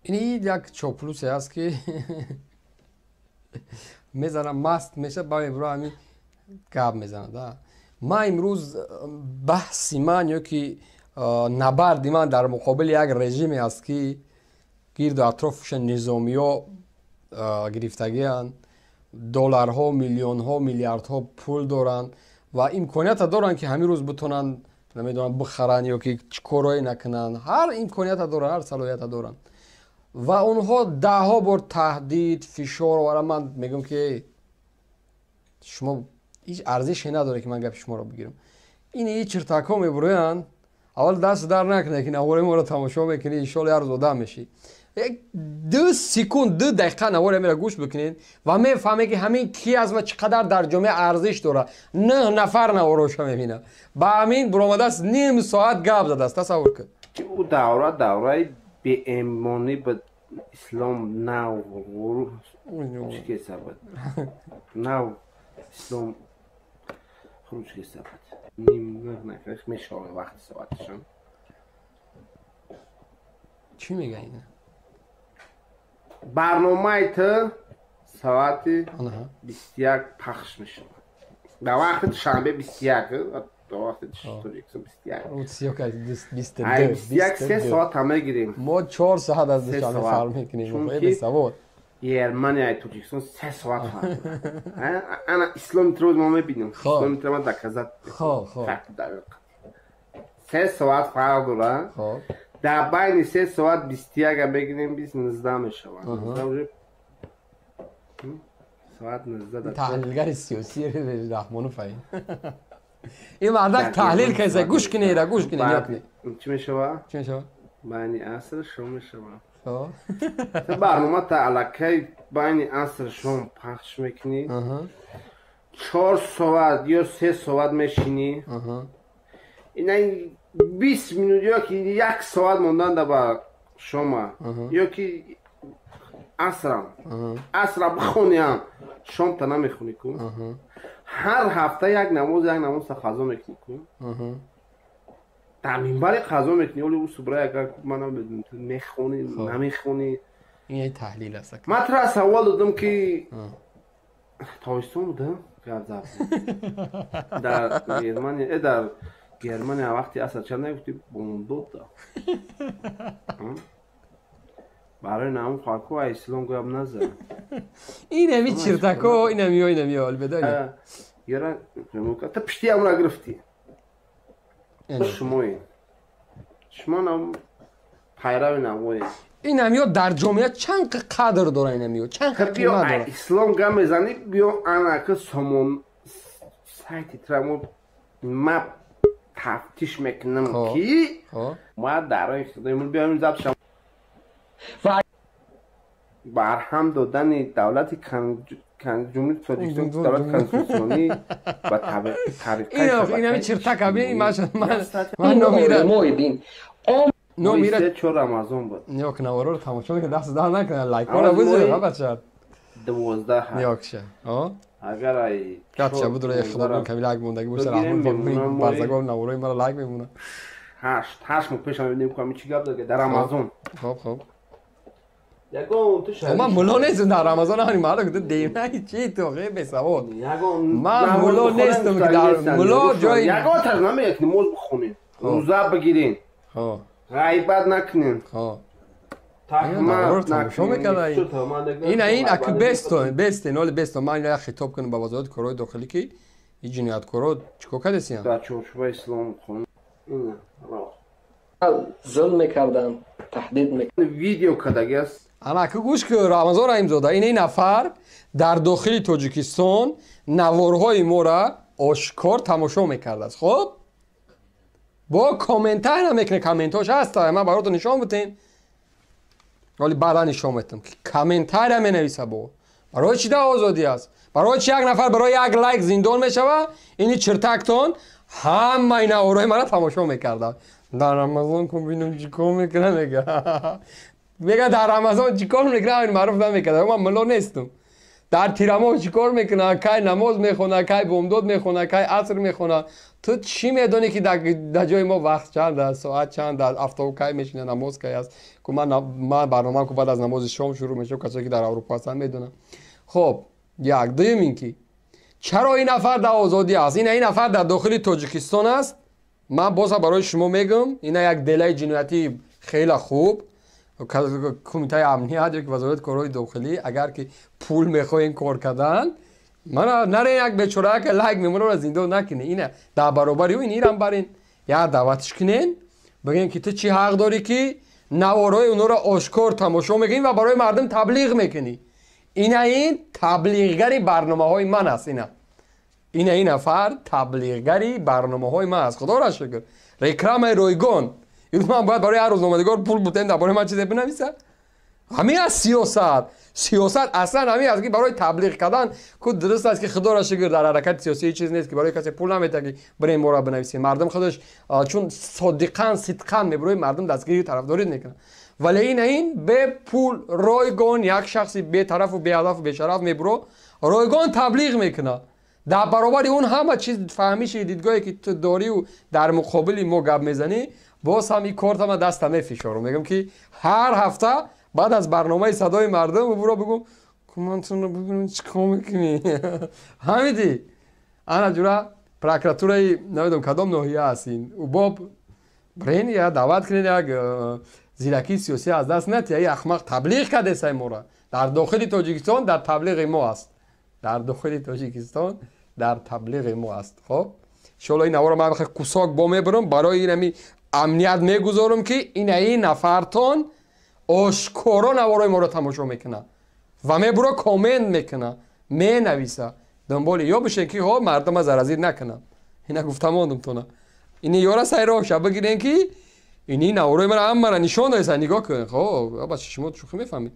این یک چاپلوسی هست که میزنه مست میشه با امروز همین گپ میزنه. ما امروز بحثی من یا که نبردی من در مقابل یک رژیمی است که گرد و اطرافش نظامی ها گرفتگی هستند، دلارها، میلیون ها، میلیارد ها پول دارن و امکانیت دارن که همین روز بتونن نمیدونم بخرن یا که کارایی نکنن. هر امکانیت دارن، هر صلاحیت دارن و اونها ده ها بار تهدید، فشار و من میگم که شما هیچ ارزشی نداره که من گپ شما رو بگیرم. این هیچ چرتکا میبرن. اول دست در نکنه که نواره ما رو تماشا میکنی ان شاء الله هر روز آدم میشی. یک 2 سکند 2 دقیقه نواره میره گوش بکنین و میفهمه که همین کی است و چقدر در جامعه ارزش داره. 9 نفر نواروش میبینه. با همین برآمده است نیم ساعت گپ زده است. تصور کن. او دوره به ایمانی به اسلام نو چی که سبب نو اسلام خروج که سبب نیم نفرش میشه وقت ساعتشان چی میگه اینه؟ برنامه تا ساعت 21 پخش میشه. در وقت شنبه 21 در وقت تاجیکستان 21 3 ساعت همه گیریم. ما 4 ساعت از نشانه فرق میکنیم. خیلی سواد یرمنی تاجیکستان 3 ساعت فرق. انا اسلام تروز ما میبینیم. اسلام تروز دکزات. فرق داره. 3 ساعت فرق داره. در بین 3 ساعت 21 بگیریم 19 میشه. ساعت 19 تحلیلگر سیاسی رحمانو فهیم. این مردک تحلیل کیسه گوش کنی را گوش کنی نیاکنی چی میشه؟ چی میشه؟ بین عصر شام میشه. برنامه تا علاقه بین عصر شام پخش میکنی 4 ساعت یا 3 ساعت میشینی اینا 20 minut یا که 1 ساعت موندن در شام یا که عصر بخونی شام تا نمیخونی کن. هر هفته یک نماز قضا میکنی کن. در منبر قضا میکنی ولی او صبح اگر منم میخونی نمیخونی. این یه تحلیل است. من ترا سوال دادم که تابستون بوده در گرمانیا وقتی اصلا چند نگفتی بوندوت برای نام خاکو اسلام گویم نزد. این همی چرتکا این همی البته یارا تا پشتی امرا گرفتی شما نام پیرو نموی این همیو در جامعه چند قدر داره این همیو چند قیمت داره. اسلام گم میزنی بیو انا که سامون سایت ترامو مپ تفتیش میکنم کی ما درای خدایمون بیایم زب شما برهم دادن دولت جمهوری تاجیکستان دولت کنستیتوسیونی و طریقه این همی چرتک همی من نمیره نمیره چون رمضان بود نیاک نوارو رو تماشا میکنه دست در نکنه لایک ها رو بزنه ها بچه 12 نیاکشه اگر ای گچه بود رو خدا رو کمی لایک موندگی باشه رحمان برزگاه نوارو این مرا لایک میمونه 8 ماه پیش هم ببینیم که چی گپ داره در رمضان. خب یگون تو شاید من مولا نیستم در رمضان همین مرا گفته دیونه چی تو خیلی بسواد من مولا نیستم که در مولا جای یگون تر نمیگه که نماز بخونین روزه بگیرین غیبت نکنین این اکی بستن ولی بستن من این خطاب کنم با وزارت کارهای داخلی که این جنایتکارا چیکار کرده سیان در چارچوب اسلام خون ظلم کردن تهدید میکنن ویدیو کدگی است. انا که گوش که رمضان رحیمزاده این نفر در داخل تاجیکستان نوارهای ما را آشکار تماشا میکرده است. خب با کامنت ها نمیکنه کامنتاش هست من براتون نشان بدم ولی بعدا نشان میدم که کامنت ها می نویسه با برای چی ده آزادی است برای چی یک نفر برای یک لایک زندان میشوه اینی چرتکتون همه این نوارهای من را تماشا میکرده در رمضان کن ببینم چیکار میکنه میگه در رمضان چیکار میکنه این معروف نمیکنه من ملا نیستم در تیرامو چیکار میکنه؟ کی نماز میخونه، کی بامداد میخونه، کی عصر میخونه. تو چی میدونی که در جای ما وقت چند است، ساعت چند است، هفته کی میشینه، نماز کی است؟ که من برنامه‌ام که بعد از نماز شام شروع میشه، کسایی که در اروپا هستن میدونن. خب یک دوم این که چرا این نفر در آزادی است؟ این نفر در داخل تاجیکستان است. من باز برای شما میگم اینا یک دلیل جنایتی خیلی خوب. کمیته امنیت یا وزارت کارهای داخلی اگر که پول میخواین کار کردن، من نره یک بیچاره که لایک میمونه رو زندان نکنه. اینه در برابر این ایران برین یا دعوتش کنین، بگین که تو چی حق داری که نوارای اونها رو آشکار تماشا میکنی و برای مردم تبلیغ میکنی. این تبلیغگری برنامه های من است. این نفر تبلیغگری برنامه های من است. خدا را شکر. رکلام رایگان. من باید برای هر روزنامه‌نگار پول بدم درباره من چیزی بنویسه. همین از سیاست اصلا همین است که برای تبلیغ کردن که درست است که خدا را شکر در حرکت سیاسی چیز نیست که برای کسی پول نمیده که برای ما را بنویسه. مردم خودش چون صادقاً میبره مردم دستگیری طرفداری میکنه. ولی این به پول رایگان یک شخصی بی‌طرف و بی‌هدف و بی‌شرف میبره رایگان تبلیغ میکنه. در برابر اون همه چیز فهمیش دیدگاهی که تو داری و در مقابل ما گپ میزنی، باز هم این کارت ما دستم میفشارم. میگم که هر هفته بعد از برنامه صدای مردم برو بگم کامنتون رو ببینیم چیکار میکنی. همیدی انا جورا پروکراتورای نمیدونم کدام ناحیه هستین و باب برین یا دعوت کنین یک زیرکی سیاسی از دست نت یا احمق تبلیغ کرده سای ما را در داخل تاجیکستان در تبلیغ ما است. در داخل تاجیکستان در تبلیغ ما است. خب شالا این نوارا من بخواه کساک با میبرم برای این امنیت میگذارم که این نفرتان آشکارا نوارای ما رو تماشا میکنه و میبره کامنت میکنه مینویسه دنبال یا بشه که ها مردم از زرازیر نکنم. اینا گفتم آدمتونه این یارا سای راه شب بگیرین که این نوارای من هم مرا نشان دایسه نگاه کنین. خب بچه شما شوخی میفهمید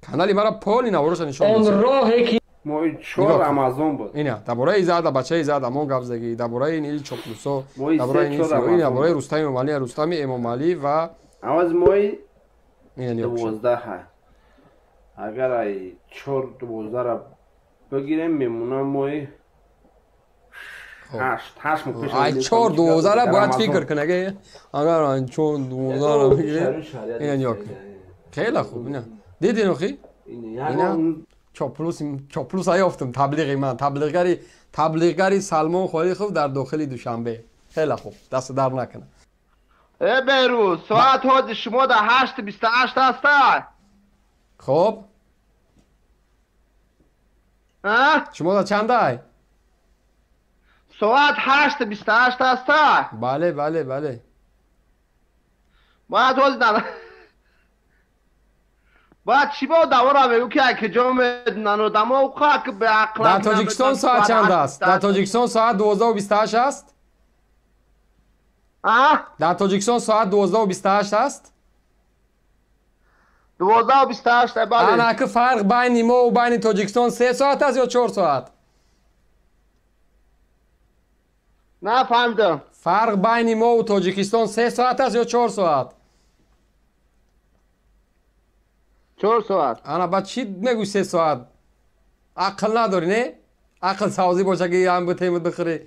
کانالی مرا پالی نواراش نشان دایسه. اون راهی که موی چور آمازون بود. اینا درباره ایزاده بچه ایزاده ما گپ زدی درباره این ایل چاپلوسو درباره این درباره رستمی امامعلی رستمی امامعلی و آواز موی 12 اگر ای چور 12 را بگیریم میمونه موی 8 مکش ای چور 12 را باید فکر کنه که اگر این چور 12 را بگیریم اینا خیلی خوب. اینا دیدین اخی اینا چاپلوس های افتم تبلیغ من تبلیغگری سلمان خالی خوب در داخل دوشنبه. خیلی خوب دست در نکنه. بیروز ساعت حاضر شما در 8:28 هسته. خب شما در چند های؟ ساعت 8:28 هسته. بله باید حاضر باید چی با دوارا میگو که جا میدنن و دما و خواه که به عقل در تاجیکستان ساعت چند است؟ در تاجیکستان ساعت 12:28 است؟ در تاجیکستان ساعت 12:28 است؟ 12:28 بله. انا که فرق بین ما و بین تاجیکستان 3 ساعت است یا 4 ساعت؟ نه فهمیدم. فرق بین ما و تاجیکستان 3 ساعت است یا 4 ساعت؟ 4 ساعت. انا بعد چی میگوی 3 ساعت؟ عقل نداری نه؟ عقل سازی باشه که هم به تیمت بخوری.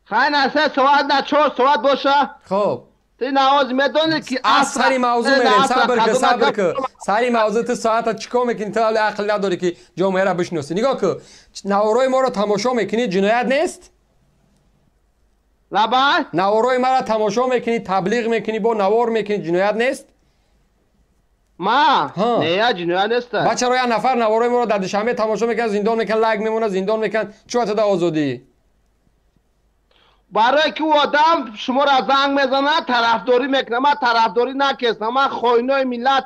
خیلی نه 3 ساعت نه 4 ساعت باشه. خب تی نواز میدونی که سری موضوع میریم. صبر که سری موضوع تو ساعت چیکار میکنی؟ تو عقل نداری که جامعه را بشناسی. نگاه که نوارای ما را تماشا میکنی جنایت نیست؟ لبا نوارای ما را تماشا میکنی تبلیغ میکنی با نوار میکنی جنایت نیست؟ ما نه جنایت نیست. بچه رو یه نفر نوارای ما را در دوشنبه تماشا میکنه زندان میکنه لگ میمونه زندان میکنه چه وقت در آزادی؟ برای که آدم شما را زنگ میزنه طرفداری میکنه. من طرفداری نکردم. من خائنای ملت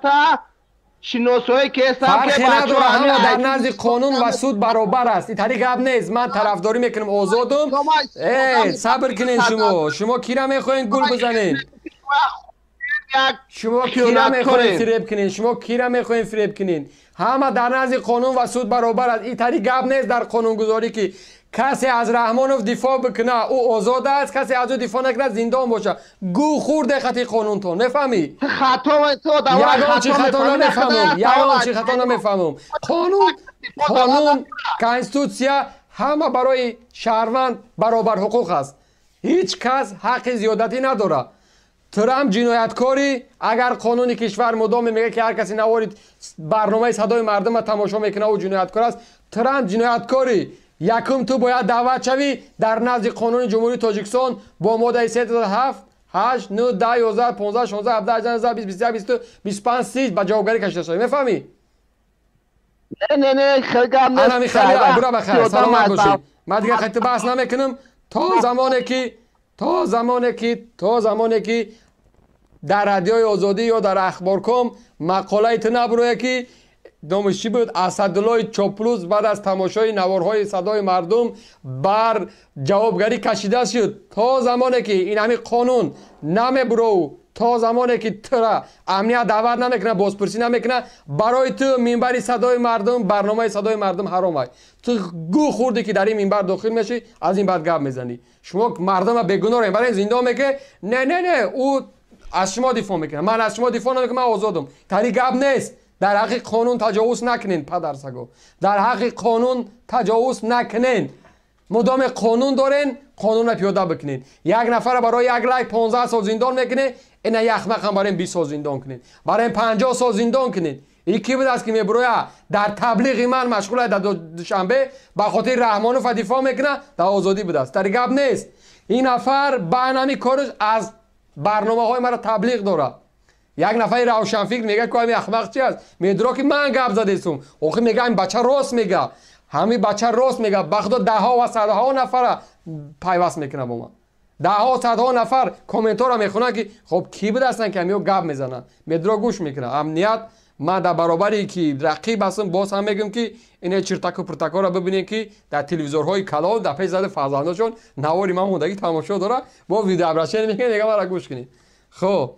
شناسایی که هستم فرقی نداره همه در نزد قانون و سود برابر است. این طریق گپ نیست. من طرفداری میکنم آزادم. صبر کنین شما کی را میخواین گل بزنین؟ شما کی را میخواین فریب کنین؟ شما کی را میخواین فریب کنین؟ همه در نزد قانون و سود برابر است. این طریق گپ نیست در قانون گذاری که کسی از رحمانوف دفاع بکنه او آزاد است، کسی از او دفاع نکنه زندان باشه. گو خورده خطی قانون تو نفهمی؟ خطا تو یگان چی خطا نمیفهمم، یگان چی خطا نمیفهمم. قانون کانستیتوسیا همه برای شهروند برابر حقوق است. هیچ کس حق زیادتی نداره. ترامپ جنایتکاری، اگر قانون کشور مدام میگه که هر کسی نوارید برنامه صدای مردم تماشا میکنه او جنایتکار است. ترامپ جنایتکاری. یکم تو باید دعوت شوی در نزد قانون جمهوری تاجیکستان با ماده 307 8 9 10 11 15 16 17 18 20 21 22 25 30 با جوابگری کشیده شوی. میفهمی؟ نه خیلی گم انا میخوای برا بخیر سلامت باشی. من دیگه خیلی بحث نمیکنم تا زمانی که در رادیوی آزادی یا در اخبارکام مقاله تو نبروه که نامش چی بود؟ اسدالله چاپلوس بعد از تماشای نوارهای صدای مردم بر جوابگری کشیده شد. تا زمانی که این همین قانون نمیبرو، تا زمانی که تو امنیت دعوت نمیکنه، بازپرسی نمیکنه، برای تو منبر صدای مردم، برنامه صدای مردم حرامه. تو گو خوردی که در این منبر داخل میشی، از این بعد گپ میزنی. شما مردم بیگناه رو برای زندان میگه نه او از شما دفاع میکنه، من از شما دفاع نمیکنم، من آزادم. طریق گپ نیست. در حق قانون تجاوز نکنین پدرسگا. در حق قانون تجاوز نکنین. مدام قانون دارین، قانون را پیاده بکنین. یک نفر برای یک لایک 15 سال زندان میکنه، این یک احمق هم برای 20 سال زندان کنین. برای 50 سال زندان کنین. یکی بود است که میبروه در تبلیغ من مشغول در دوشنبه به خاطر رحمانوف دفاع میکنه، در آزادی بود است. طریق گپ نیست. این نفر برنامه کارش از برنامه های مرا تبلیغ داره. یک نفر روشنفکر میگه که همین احمق چی است؟ میدونه که من گپ زدم. آخه میگه این بچه راست میگه. همین بچه راست میگه. بخدا ده ها و صدها نفر پیوست میکنه با من. ده ها و صدها نفر کامنتار میخونن که خب کی بود هستن که همیو گپ میزنن. میدونه گوش میکنه. امنیت ما در برابری که رقیب هستم باز هم میگم که این چرتک و پرتکا را ببینید که در تلویزیون‌های کلان در پیش زده فرزنداشون نواری من موندگی تماشا داره با ویدیو ابرشن میکنه. دیگه ما را گوش کنید. خب